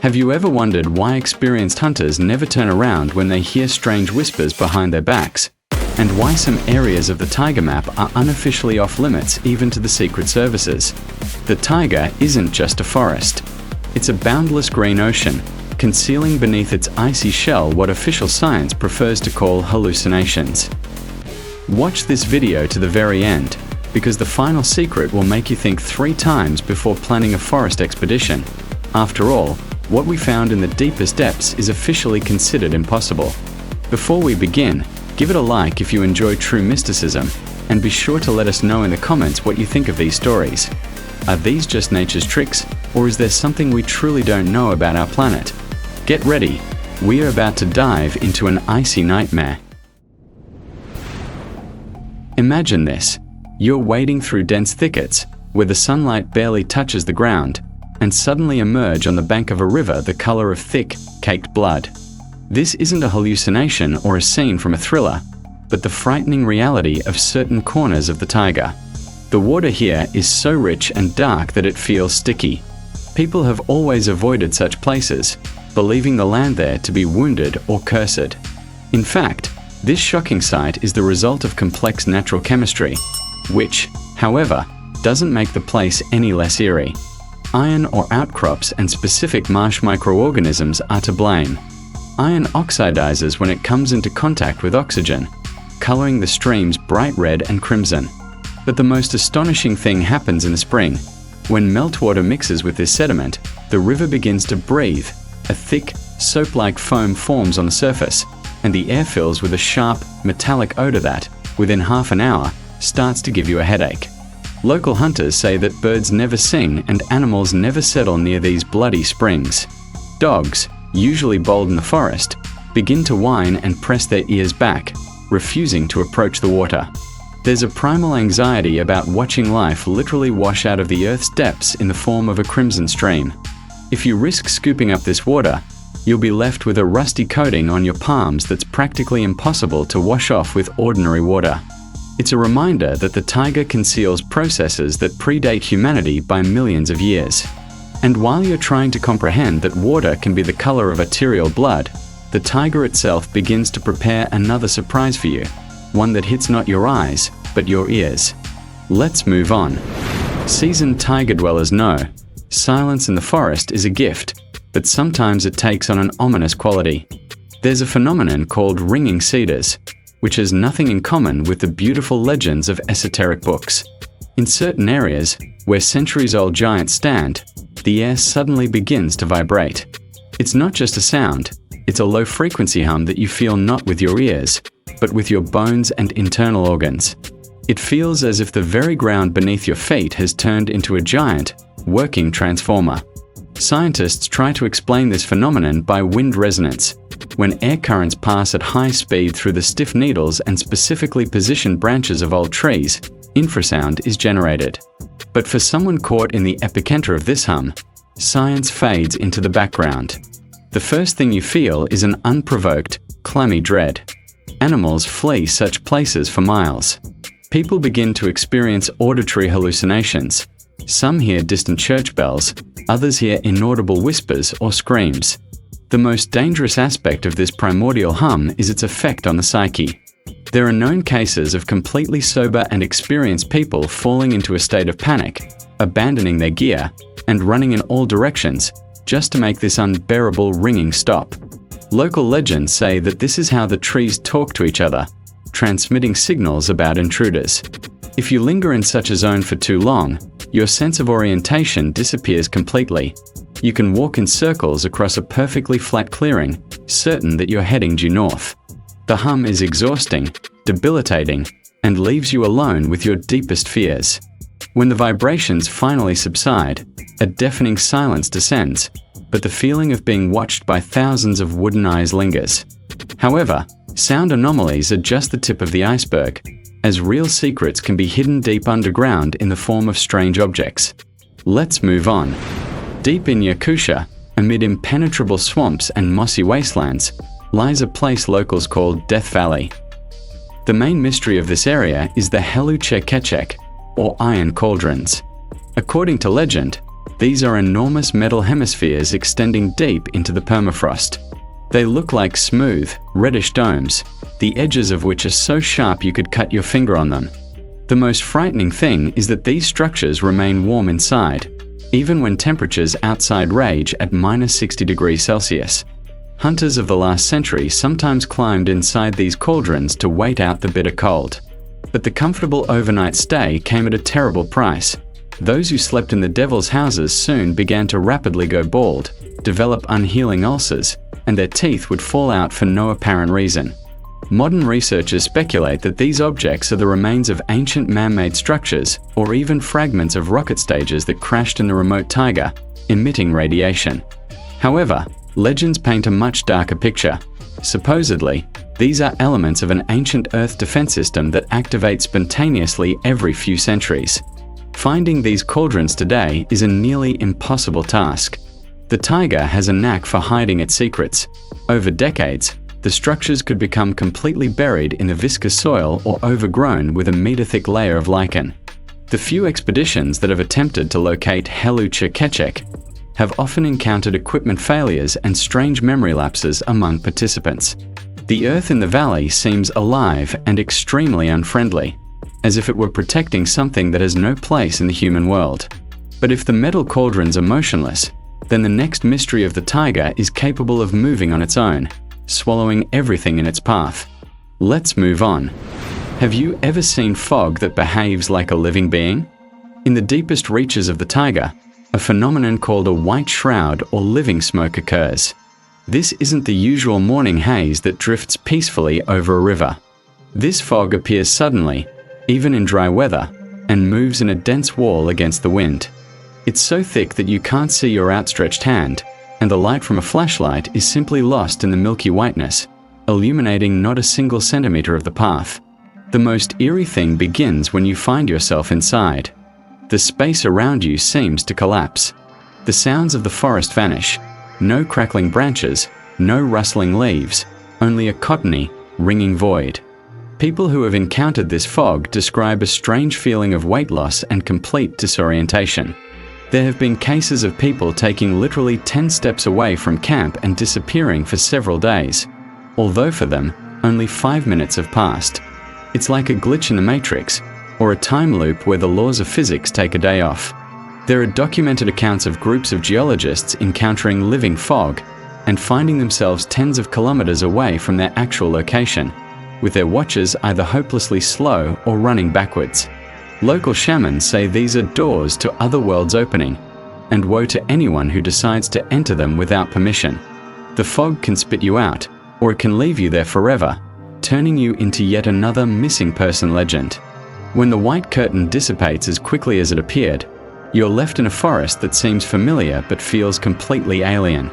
Have you ever wondered why experienced hunters never turn around when they hear strange whispers behind their backs? And why some areas of the Taiga map are unofficially off-limits even to the secret services? The Taiga isn't just a forest. It's a boundless green ocean, concealing beneath its icy shell what official science prefers to call hallucinations. Watch this video to the very end, because the final secret will make you think 3 times before planning a forest expedition. After all, what we found in the deepest depths is officially considered impossible. Before we begin, give it a like if you enjoy true mysticism, and be sure to let us know in the comments what you think of these stories. Are these just nature's tricks, or is there something we truly don't know about our planet? Get ready, we are about to dive into an icy nightmare. Imagine this. You're wading through dense thickets, where the sunlight barely touches the ground, and suddenly emerge on the bank of a river the color of thick, caked blood. This isn't a hallucination or a scene from a thriller, but the frightening reality of certain corners of the Taiga. The water here is so rich and dark that it feels sticky. People have always avoided such places, believing the land there to be wounded or cursed. In fact, this shocking sight is the result of complex natural chemistry, which, however, doesn't make the place any less eerie. Iron or outcrops and specific marsh microorganisms are to blame. Iron oxidizes when it comes into contact with oxygen, coloring the streams bright red and crimson. But the most astonishing thing happens in the spring. When meltwater mixes with this sediment, the river begins to breathe. A thick, soap-like foam forms on the surface, and the air fills with a sharp, metallic odor that, within half an hour, starts to give you a headache. Local hunters say that birds never sing and animals never settle near these bloody springs. Dogs, usually bold in the forest, begin to whine and press their ears back, refusing to approach the water. There's a primal anxiety about watching life literally wash out of the earth's depths in the form of a crimson stream. If you risk scooping up this water, you'll be left with a rusty coating on your palms that's practically impossible to wash off with ordinary water. It's a reminder that the Taiga conceals processes that predate humanity by millions of years. And while you're trying to comprehend that water can be the color of arterial blood, the Taiga itself begins to prepare another surprise for you, one that hits not your eyes, but your ears. Let's move on. Seasoned Taiga dwellers know, silence in the forest is a gift, but sometimes it takes on an ominous quality. There's a phenomenon called ringing cedars, which has nothing in common with the beautiful legends of esoteric books. In certain areas, where centuries-old giants stand, the air suddenly begins to vibrate. It's not just a sound, it's a low-frequency hum that you feel not with your ears, but with your bones and internal organs. It feels as if the very ground beneath your feet has turned into a giant, working transformer. Scientists try to explain this phenomenon by wind resonance. When air currents pass at high speed through the stiff needles and specifically positioned branches of old trees, infrasound is generated. But for someone caught in the epicenter of this hum, science fades into the background. The first thing you feel is an unprovoked, clammy dread. Animals flee such places for miles. People begin to experience auditory hallucinations. Some hear distant church bells, others hear inaudible whispers or screams. The most dangerous aspect of this primordial hum is its effect on the psyche. There are known cases of completely sober and experienced people falling into a state of panic, abandoning their gear, and running in all directions, just to make this unbearable ringing stop. Local legends say that this is how the trees talk to each other, transmitting signals about intruders. If you linger in such a zone for too long, your sense of orientation disappears completely. You can walk in circles across a perfectly flat clearing, certain that you're heading due north. The hum is exhausting, debilitating, and leaves you alone with your deepest fears. When the vibrations finally subside, a deafening silence descends, but the feeling of being watched by thousands of wooden eyes lingers. However, sound anomalies are just the tip of the iceberg, as real secrets can be hidden deep underground in the form of strange objects. Let's move on. Deep in Yakutia, amid impenetrable swamps and mossy wastelands, lies a place locals call Death Valley. The main mystery of this area is the Helu Chekechek, or iron cauldrons. According to legend, These are enormous metal hemispheres extending deep into the permafrost. They look like smooth, reddish domes, the edges of which are so sharp you could cut your finger on them. The most frightening thing is that these structures remain warm inside, even when temperatures outside rage at -60 degrees Celsius. Hunters of the last century sometimes climbed inside these cauldrons to wait out the bitter cold. But the comfortable overnight stay came at a terrible price. Those who slept in the devil's houses soon began to rapidly go bald, develop unhealing ulcers, and their teeth would fall out for no apparent reason. Modern researchers speculate that these objects are the remains of ancient man-made structures or even fragments of rocket stages that crashed in the remote Taiga, emitting radiation. However, legends paint a much darker picture. Supposedly, these are elements of an ancient Earth defense system that activates spontaneously every few centuries. Finding these cauldrons today is a nearly impossible task. The taiga has a knack for hiding its secrets. Over decades, the structures could become completely buried in the viscous soil or overgrown with a meter-thick layer of lichen. The few expeditions that have attempted to locate Helucha Kechek have often encountered equipment failures and strange memory lapses among participants. The earth in the valley seems alive and extremely unfriendly, as if it were protecting something that has no place in the human world. But if the metal cauldrons are motionless, then the next mystery of the taiga is capable of moving on its own, swallowing everything in its path. Let's move on. Have you ever seen fog that behaves like a living being? In the deepest reaches of the taiga, a phenomenon called a white shroud or living smoke occurs. This isn't the usual morning haze that drifts peacefully over a river. This fog appears suddenly, even in dry weather, and moves in a dense wall against the wind. It's so thick that you can't see your outstretched hand, and the light from a flashlight is simply lost in the milky whiteness, illuminating not a single centimeter of the path. The most eerie thing begins when you find yourself inside. The space around you seems to collapse. The sounds of the forest vanish. No crackling branches, no rustling leaves, only a cottony, ringing void. People who have encountered this fog describe a strange feeling of weight loss and complete disorientation. There have been cases of people taking literally 10 steps away from camp and disappearing for several days, although for them, only 5 minutes have passed. It's like a glitch in the matrix, or a time loop where the laws of physics take a day off. There are documented accounts of groups of geologists encountering living fog and finding themselves tens of kilometers away from their actual location, with their watches either hopelessly slow or running backwards. Local shamans say these are doors to other worlds opening, and woe to anyone who decides to enter them without permission. The fog can spit you out, or it can leave you there forever, turning you into yet another missing person legend. When the white curtain dissipates as quickly as it appeared, you're left in a forest that seems familiar but feels completely alien.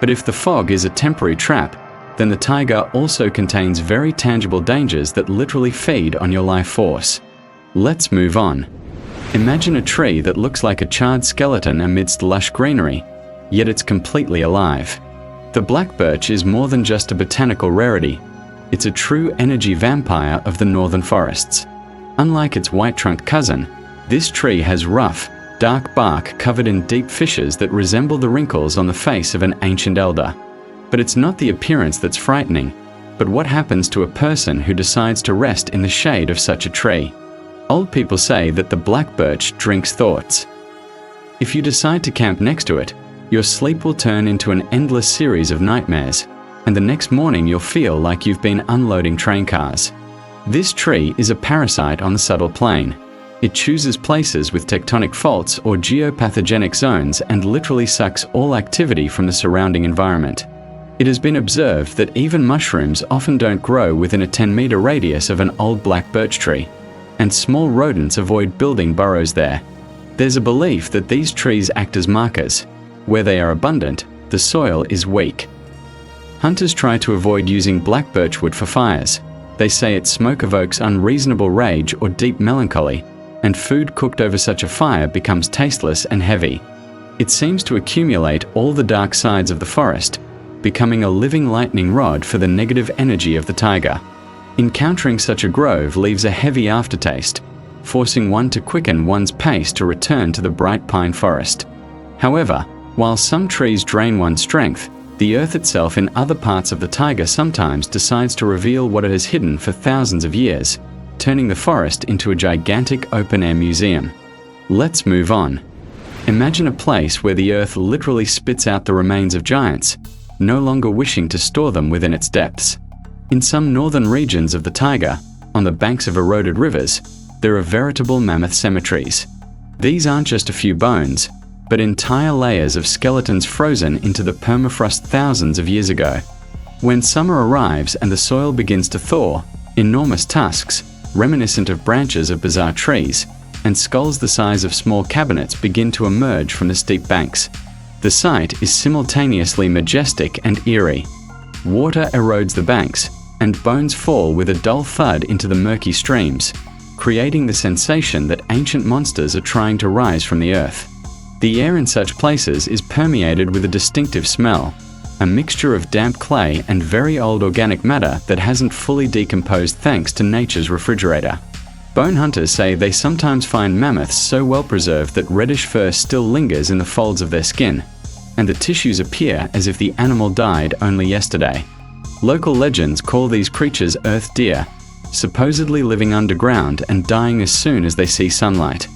But if the fog is a temporary trap, then the taiga also contains very tangible dangers that literally feed on your life force. Let's move on. Imagine a tree that looks like a charred skeleton amidst lush greenery, yet it's completely alive. The black birch is more than just a botanical rarity. It's a true energy vampire of the northern forests. Unlike its white-trunked cousin, this tree has rough, dark bark covered in deep fissures that resemble the wrinkles on the face of an ancient elder. But it's not the appearance that's frightening, but what happens to a person who decides to rest in the shade of such a tree. Old people say that the black birch drinks thoughts. If you decide to camp next to it, your sleep will turn into an endless series of nightmares, and the next morning you'll feel like you've been unloading train cars. This tree is a parasite on the subtle plane. It chooses places with tectonic faults or geopathogenic zones and literally sucks all activity from the surrounding environment. It has been observed that even mushrooms often don't grow within a 10-meter radius of an old black birch tree, and small rodents avoid building burrows there. There's a belief that these trees act as markers. Where they are abundant, the soil is weak. Hunters try to avoid using black birch wood for fires. They say its smoke evokes unreasonable rage or deep melancholy, and food cooked over such a fire becomes tasteless and heavy. It seems to accumulate all the dark sides of the forest, becoming a living lightning rod for the negative energy of the taiga. Encountering such a grove leaves a heavy aftertaste, forcing one to quicken one's pace to return to the bright pine forest. However, while some trees drain one's strength, the earth itself in other parts of the taiga sometimes decides to reveal what it has hidden for thousands of years, turning the forest into a gigantic open-air museum. Let's move on. Imagine a place where the earth literally spits out the remains of giants, no longer wishing to store them within its depths. In some northern regions of the taiga, on the banks of eroded rivers, there are veritable mammoth cemeteries. These aren't just a few bones, but entire layers of skeletons frozen into the permafrost thousands of years ago. When summer arrives and the soil begins to thaw, enormous tusks, reminiscent of branches of bizarre trees, and skulls the size of small cabinets begin to emerge from the steep banks. The sight is simultaneously majestic and eerie. Water erodes the banks, and bones fall with a dull thud into the murky streams, creating the sensation that ancient monsters are trying to rise from the earth. The air in such places is permeated with a distinctive smell, a mixture of damp clay and very old organic matter that hasn't fully decomposed thanks to nature's refrigerator. Bone hunters say they sometimes find mammoths so well preserved that reddish fur still lingers in the folds of their skin, and the tissues appear as if the animal died only yesterday. Local legends call these creatures earth deer, supposedly living underground and dying as soon as they see sunlight.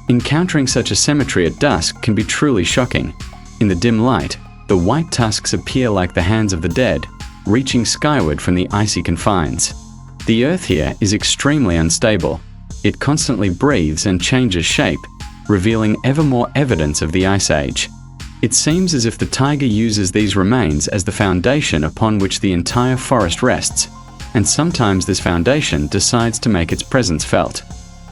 Encountering such a cemetery at dusk can be truly shocking. In the dim light, the white tusks appear like the hands of the dead, reaching skyward from the icy confines. The earth here is extremely unstable. It constantly breathes and changes shape, revealing ever more evidence of the Ice Age. It seems as if the taiga uses these remains as the foundation upon which the entire forest rests, and sometimes this foundation decides to make its presence felt.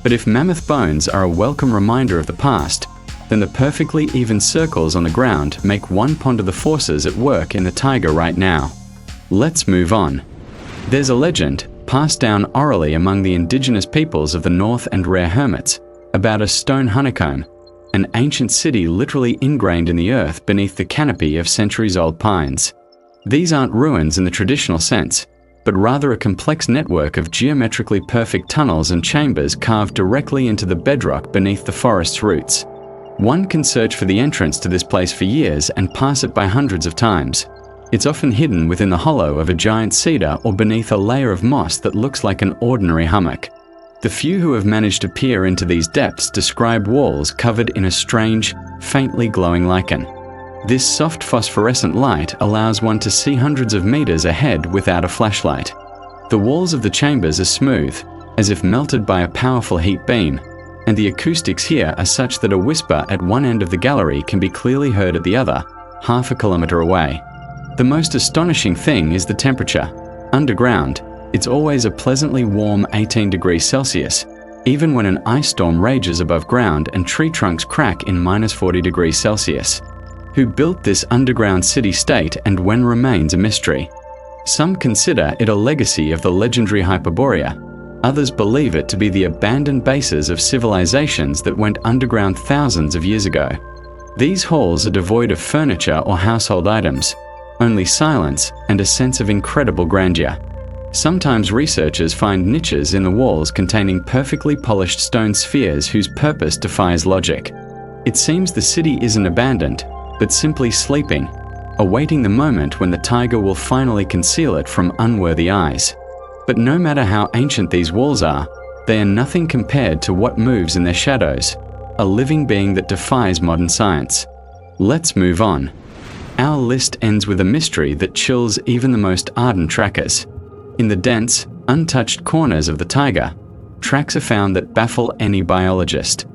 But if mammoth bones are a welcome reminder of the past, then the perfectly even circles on the ground make one ponder the forces at work in the taiga right now. Let's move on. There's a legend, passed down orally among the indigenous peoples of the north and rare hermits, about a stone honeycomb, an ancient city literally ingrained in the earth beneath the canopy of centuries-old pines. These aren't ruins in the traditional sense, but rather a complex network of geometrically perfect tunnels and chambers carved directly into the bedrock beneath the forest's roots. One can search for the entrance to this place for years and pass it by hundreds of times. It's often hidden within the hollow of a giant cedar or beneath a layer of moss that looks like an ordinary hummock. The few who have managed to peer into these depths describe walls covered in a strange, faintly glowing lichen. This soft phosphorescent light allows one to see hundreds of meters ahead without a flashlight. The walls of the chambers are smooth, as if melted by a powerful heat beam, and the acoustics here are such that a whisper at one end of the gallery can be clearly heard at the other, half a kilometer away. The most astonishing thing is the temperature. Underground, it's always a pleasantly warm 18 degrees Celsius, even when an ice storm rages above ground and tree trunks crack in -40 degrees Celsius. Who built this underground city-state and when remains a mystery. Some consider it a legacy of the legendary Hyperborea. Others believe it to be the abandoned bases of civilizations that went underground thousands of years ago. These halls are devoid of furniture or household items, only silence and a sense of incredible grandeur. Sometimes researchers find niches in the walls containing perfectly polished stone spheres whose purpose defies logic. It seems the city isn't abandoned, but simply sleeping, awaiting the moment when the taiga will finally conceal it from unworthy eyes. But no matter how ancient these walls are, they are nothing compared to what moves in their shadows, a living being that defies modern science. Let's move on. Our list ends with a mystery that chills even the most ardent trackers. In the dense, untouched corners of the taiga, tracks are found that baffle any biologist.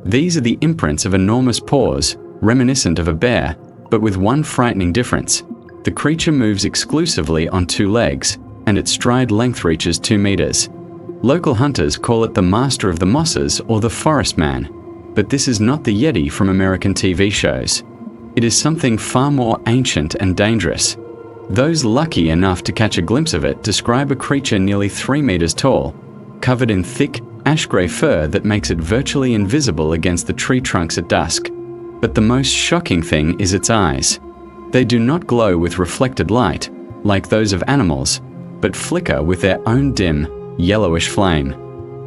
These are the imprints of enormous paws, reminiscent of a bear, but with one frightening difference. The creature moves exclusively on two legs, and its stride length reaches 2 meters. Local hunters call it the master of the mosses or the forest man, but this is not the Yeti from American TV shows. It is something far more ancient and dangerous. Those lucky enough to catch a glimpse of it describe a creature nearly 3 meters tall, covered in thick, ash-gray fur that makes it virtually invisible against the tree trunks at dusk. But the most shocking thing is its eyes. They do not glow with reflected light, like those of animals, but flicker with their own dim, yellowish flame.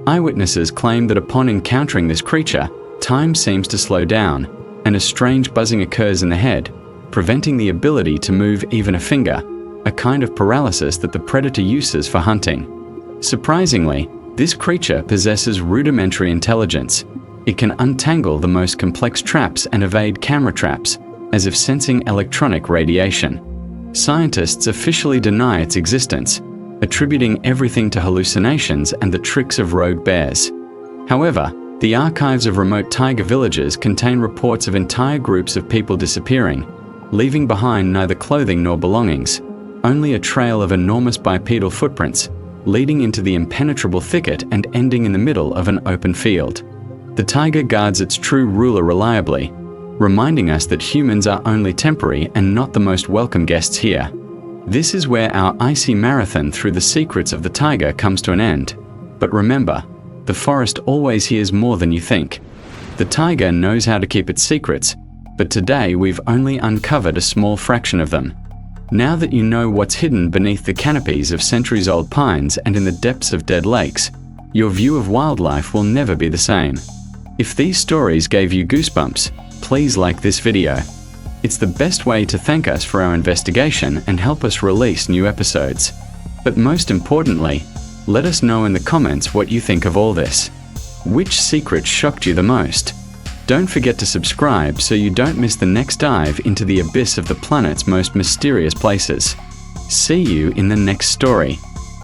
Eyewitnesses claim that upon encountering this creature, time seems to slow down, and a strange buzzing occurs in the head, preventing the ability to move even a finger, a kind of paralysis that the predator uses for hunting. Surprisingly, this creature possesses rudimentary intelligence. It can untangle the most complex traps and evade camera traps, as if sensing electronic radiation. Scientists officially deny its existence, attributing everything to hallucinations and the tricks of rogue bears. However, the archives of remote taiga villages contain reports of entire groups of people disappearing, leaving behind neither clothing nor belongings, only a trail of enormous bipedal footprints, leading into the impenetrable thicket and ending in the middle of an open field. The taiga guards its true ruler reliably, reminding us that humans are only temporary and not the most welcome guests here. This is where our icy marathon through the secrets of the taiga comes to an end. But remember, the forest always hears more than you think. The taiga knows how to keep its secrets, but today we've only uncovered a small fraction of them. Now that you know what's hidden beneath the canopies of centuries-old pines and in the depths of dead lakes, your view of wildlife will never be the same. If these stories gave you goosebumps, please like this video. It's the best way to thank us for our investigation and help us release new episodes. But most importantly, let us know in the comments what you think of all this. Which secret shocked you the most? Don't forget to subscribe so you don't miss the next dive into the abyss of the planet's most mysterious places. See you in the next story.